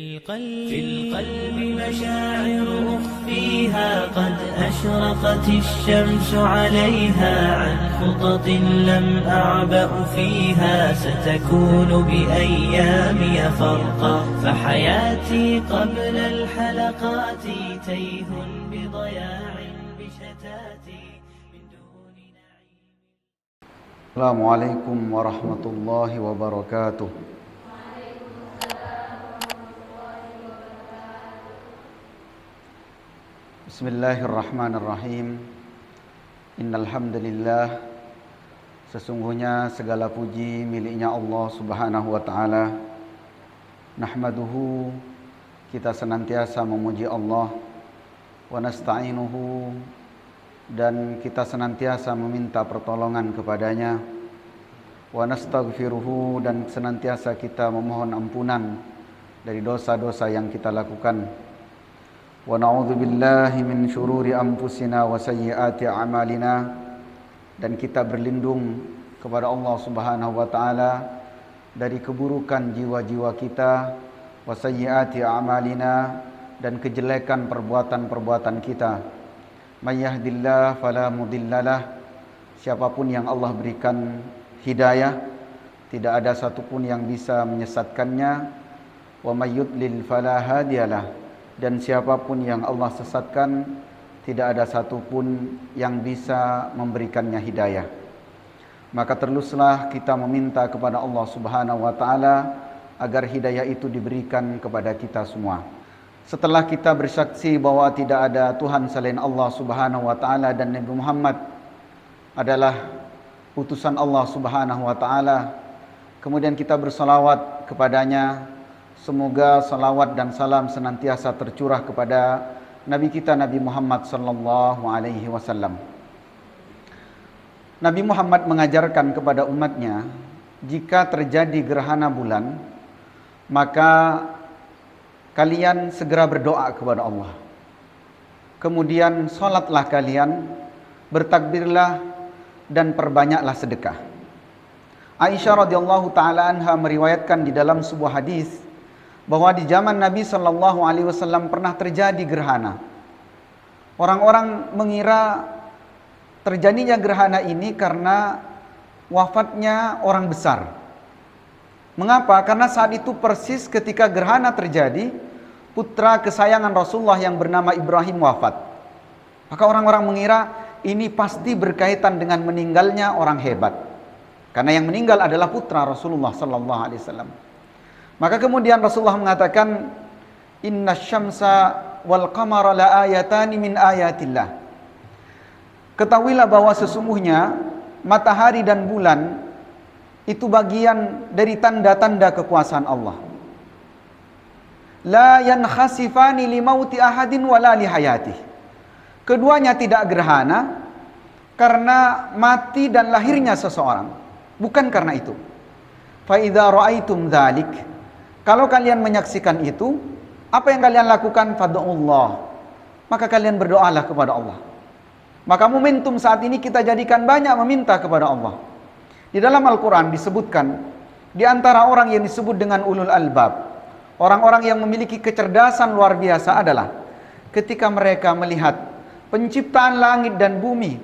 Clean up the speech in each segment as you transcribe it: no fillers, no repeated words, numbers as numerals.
في القلب مشاعر أخفيها قد أشرقت الشمس عليها عن خطط لم أعبأ فيها ستكون بأيامي فرقا فحياتي قبل الحلقات تيه بضياع بشتاتي من دون نعيم. السلام عليكم ورحمة الله وبركاته. Bismillahirrahmanirrahim. Innalhamdulillah. Sesungguhnya segala puji miliknya Allah Subhanahu wa ta'ala. Nahmaduhu, kita senantiasa memuji Allah. Wa nasta'inuhu, dan kita senantiasa meminta pertolongan kepadanya. Wa nastaghfiruhu, dan senantiasa kita memohon ampunan dari dosa-dosa yang kita lakukan. Wa na'udzu billahi min syururi anfusina wa sayyiati a'malina, dan kita berlindung kepada Allah Subhanahu wa taala dari keburukan jiwa-jiwa kita, wa sayyiati a'malina, dan kejelekan perbuatan-perbuatan kita. May yahdillahu fala mudhillalah, siapapun yang Allah berikan hidayah, tidak ada satupun yang bisa menyesatkannya. Wa may yudlil fala hadiyalah, dan siapapun yang Allah sesatkan, tidak ada satupun yang bisa memberikannya hidayah. Maka teruslah kita meminta kepada Allah Subhanahu wa ta'ala agar hidayah itu diberikan kepada kita semua. Setelah kita bersaksi bahwa tidak ada Tuhan selain Allah Subhanahu wa ta'ala dan Nabi Muhammad adalah utusan Allah Subhanahu wa ta'ala, kemudian kita bersalawat kepadanya. Semoga salawat dan salam senantiasa tercurah kepada Nabi kita Nabi Muhammad sallallahu alaihi wasallam. Nabi Muhammad mengajarkan kepada umatnya, jika terjadi gerhana bulan, maka kalian segera berdoa kepada Allah. Kemudian salatlah kalian, bertakbirlah, dan perbanyaklah sedekah. Aisyah radhiyallahu taala anha meriwayatkan di dalam sebuah hadis bahwa di zaman Nabi sallallahu alaihi wasallam pernah terjadi gerhana. Orang-orang mengira terjadinya gerhana ini karena wafatnya orang besar. Mengapa? Karena saat itu persis ketika gerhana terjadi, putra kesayangan Rasulullah yang bernama Ibrahim wafat. Maka orang-orang mengira ini pasti berkaitan dengan meninggalnya orang hebat. Karena yang meninggal adalah putra Rasulullah sallallahu alaihi wasallam. Maka kemudian Rasulullah mengatakan, inna syamsa wal qamara la ayatani min ayatillah. Ketahuilah bahwa sesungguhnya matahari dan bulan itu bagian dari tanda-tanda kekuasaan Allah. La yankhasifani li mauti ahadin wala li hayatih. Keduanya tidak gerhana karena mati dan lahirnya seseorang, bukan karena itu. Fa idza ra'aitum dzalik, kalau kalian menyaksikan itu, apa yang kalian lakukan? Fad'ullah, maka kalian berdoalah kepada Allah. Maka momentum saat ini kita jadikan banyak meminta kepada Allah. Di dalam Al-Quran disebutkan, di antara orang yang disebut dengan ulul albab, orang-orang yang memiliki kecerdasan luar biasa adalah ketika mereka melihat penciptaan langit dan bumi,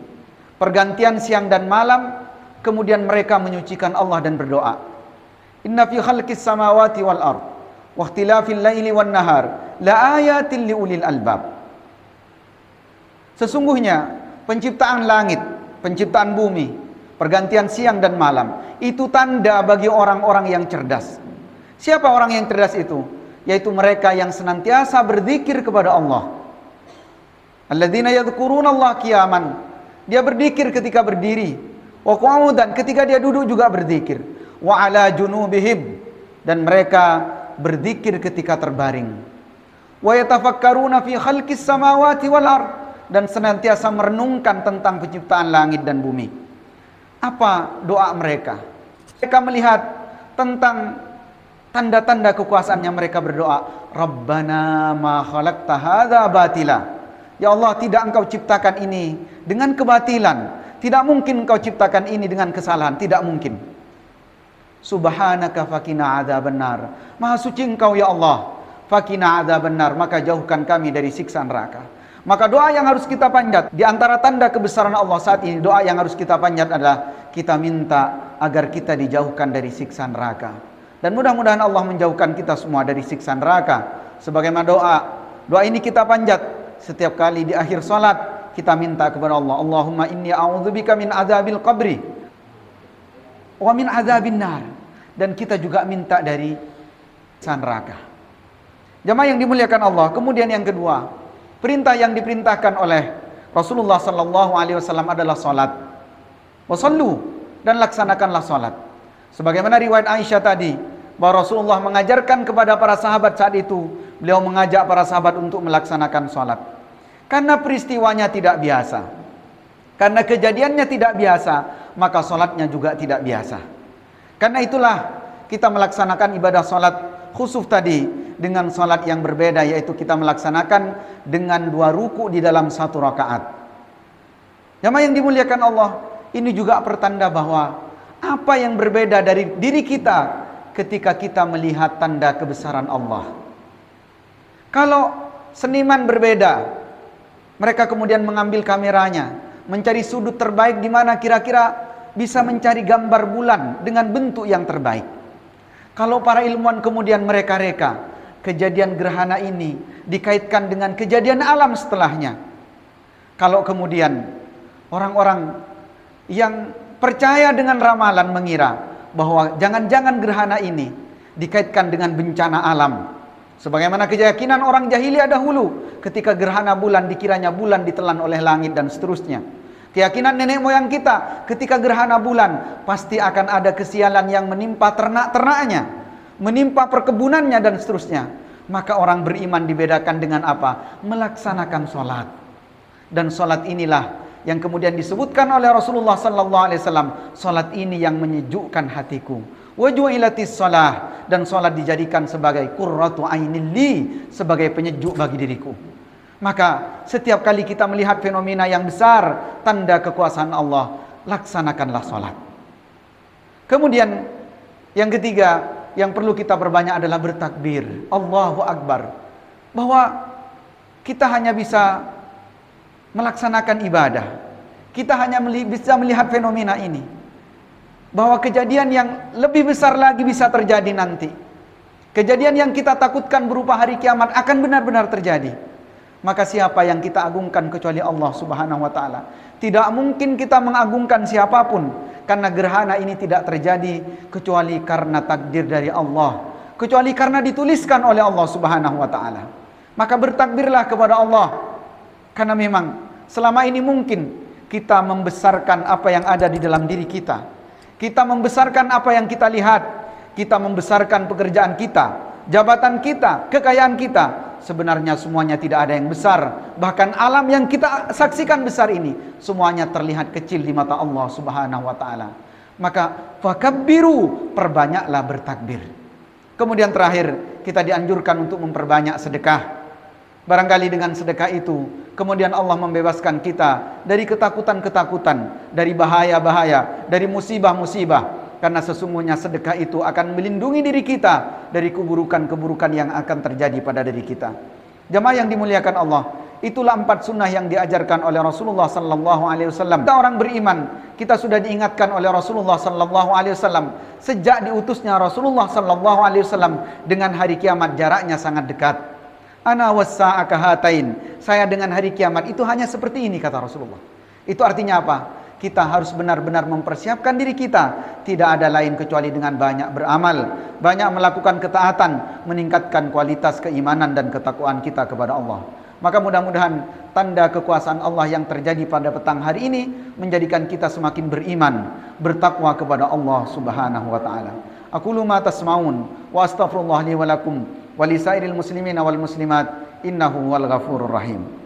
pergantian siang dan malam, kemudian mereka menyucikan Allah dan berdoa. Inna fi khalqis samawati wal ard wa ikhtilafil laili wan nahar la ayatin liulil albab. Sesungguhnya penciptaan langit, penciptaan bumi, pergantian siang dan malam itu tanda bagi orang-orang yang cerdas. Siapa orang yang cerdas itu? Yaitu mereka yang senantiasa berzikir kepada Allah. Alladzina yadhkurunallaha qiyaman, dia berzikir ketika berdiri, wa qu'udan, ketika dia duduk juga berzikir. Wa ala junubihim, dan mereka berzikir ketika terbaring. Wa yatafakkaruna fi khalqis samawati wal ard, dan senantiasa merenungkan tentang penciptaan langit dan bumi. Apa doa mereka? Mereka melihat tentang tanda-tanda kekuasaannya, mereka berdoa, Rabbana ma khalaqta hadza batila. Ya Allah, tidak engkau ciptakan ini dengan kebatilan. Tidak mungkin engkau ciptakan ini dengan kesalahan, tidak mungkin. Subhanaka fakina adzabannar. Maha suci engkau ya Allah. faqina adzabannar, maka jauhkan kami dari siksa neraka. Maka doa yang harus kita panjat, di antara tanda kebesaran Allah saat ini, doa yang harus kita panjat adalah kita minta agar kita dijauhkan dari siksa neraka. Dan mudah-mudahan Allah menjauhkan kita semua dari siksa neraka. Sebagaimana doa ini kita panjat setiap kali di akhir salat, kita minta kepada Allah, Allahumma inni a'udzubika min adzabil qabri wa min adzabin nar. Dan kita juga minta dari siksa neraka. Jamaah yang dimuliakan Allah, kemudian yang kedua, perintah yang diperintahkan oleh Rasulullah sallallahu alaihi wasallam adalah salat. Wasallu, dan laksanakanlah salat. Sebagaimana riwayat Aisyah tadi, bahwa Rasulullah mengajarkan kepada para sahabat saat itu, beliau mengajak para sahabat untuk melaksanakan salat. Karena peristiwanya tidak biasa, karena kejadiannya tidak biasa, maka salatnya juga tidak biasa. Karena itulah kita melaksanakan ibadah salat khusuf tadi dengan salat yang berbeda, yaitu kita melaksanakan dengan 2 ruku di dalam 1 rakaat. Jamaah yang dimuliakan Allah, ini juga pertanda bahwa apa yang berbeda dari diri kita ketika kita melihat tanda kebesaran Allah. Kalau seniman berbeda, mereka kemudian mengambil kameranya, mencari sudut terbaik di mana kira-kira bisa mencari gambar bulan dengan bentuk yang terbaik. Kalau para ilmuwan kemudian mereka reka kejadian gerhana ini dikaitkan dengan kejadian alam setelahnya. Kalau kemudian orang-orang yang percaya dengan ramalan mengira bahwa jangan-jangan gerhana ini dikaitkan dengan bencana alam, sebagaimana keyakinan orang jahiliyah dahulu ketika gerhana bulan dikiranya bulan ditelan oleh langit dan seterusnya. Keyakinan nenek moyang kita ketika gerhana bulan pasti akan ada kesialan yang menimpa ternak-ternaknya, menimpa perkebunannya dan seterusnya. Maka orang beriman dibedakan dengan apa? Melaksanakan sholat. Dan sholat inilah yang kemudian disebutkan oleh Rasulullah sallallahu alaihi wasallam, salat ini yang menyejukkan hatiku. Wa ju'ilatis shalah, dan salat dijadikan sebagai qurratu ainil li, sebagai penyejuk bagi diriku. Maka setiap kali kita melihat fenomena yang besar, tanda kekuasaan Allah, laksanakanlah salat. Kemudian yang ketiga yang perlu kita perbanyak adalah bertakbir, Allahu Akbar. Bahwa kita hanya bisa melaksanakan ibadah, kita hanya bisa melihat fenomena ini, bahwa kejadian yang lebih besar lagi bisa terjadi nanti. Kejadian yang kita takutkan berupa hari kiamat akan benar-benar terjadi. Maka siapa yang kita agungkan kecuali Allah subhanahu wa ta'ala? Tidak mungkin kita mengagungkan siapapun, karena gerhana ini tidak terjadi kecuali karena takdir dari Allah, kecuali karena dituliskan oleh Allah subhanahu wa ta'ala. Maka bertakbirlah kepada Allah, karena memang selama ini mungkin kita membesarkan apa yang ada di dalam diri kita. Kita membesarkan apa yang kita lihat. Kita membesarkan pekerjaan kita, jabatan kita, kekayaan kita. Sebenarnya semuanya tidak ada yang besar. Bahkan alam yang kita saksikan besar ini, semuanya terlihat kecil di mata Allah subhanahu wa ta'ala. Maka fakabbiru, perbanyaklah bertakbir. Kemudian terakhir, kita dianjurkan untuk memperbanyak sedekah. Barangkali dengan sedekah itu kemudian Allah membebaskan kita dari ketakutan-ketakutan, dari bahaya-bahaya, dari musibah-musibah. Karena sesungguhnya sedekah itu akan melindungi diri kita dari keburukan-keburukan yang akan terjadi pada diri kita. Jamaah yang dimuliakan Allah, itulah 4 sunnah yang diajarkan oleh Rasulullah sallallahu alaihi wasallam. Kita orang beriman, kita sudah diingatkan oleh Rasulullah sallallahu alaihi wasallam sejak diutusnya Rasulullah sallallahu alaihi wasallam dengan hari kiamat jaraknya sangat dekat. Ana was-sa'aka hatain, saya dengan hari kiamat itu hanya seperti ini, kata Rasulullah. Itu artinya apa? Kita harus benar-benar mempersiapkan diri kita. Tidak ada lain kecuali dengan banyak beramal, banyak melakukan ketaatan, meningkatkan kualitas keimanan dan ketakwaan kita kepada Allah. Maka mudah-mudahan tanda kekuasaan Allah yang terjadi pada petang hari ini menjadikan kita semakin beriman, bertakwa kepada Allah subhanahu wa ta'ala. Aqulu ma tasma'un wa astaghfirullah li wa lakum wa lisairil muslimina wal muslimat innahu wal ghafurur rahim.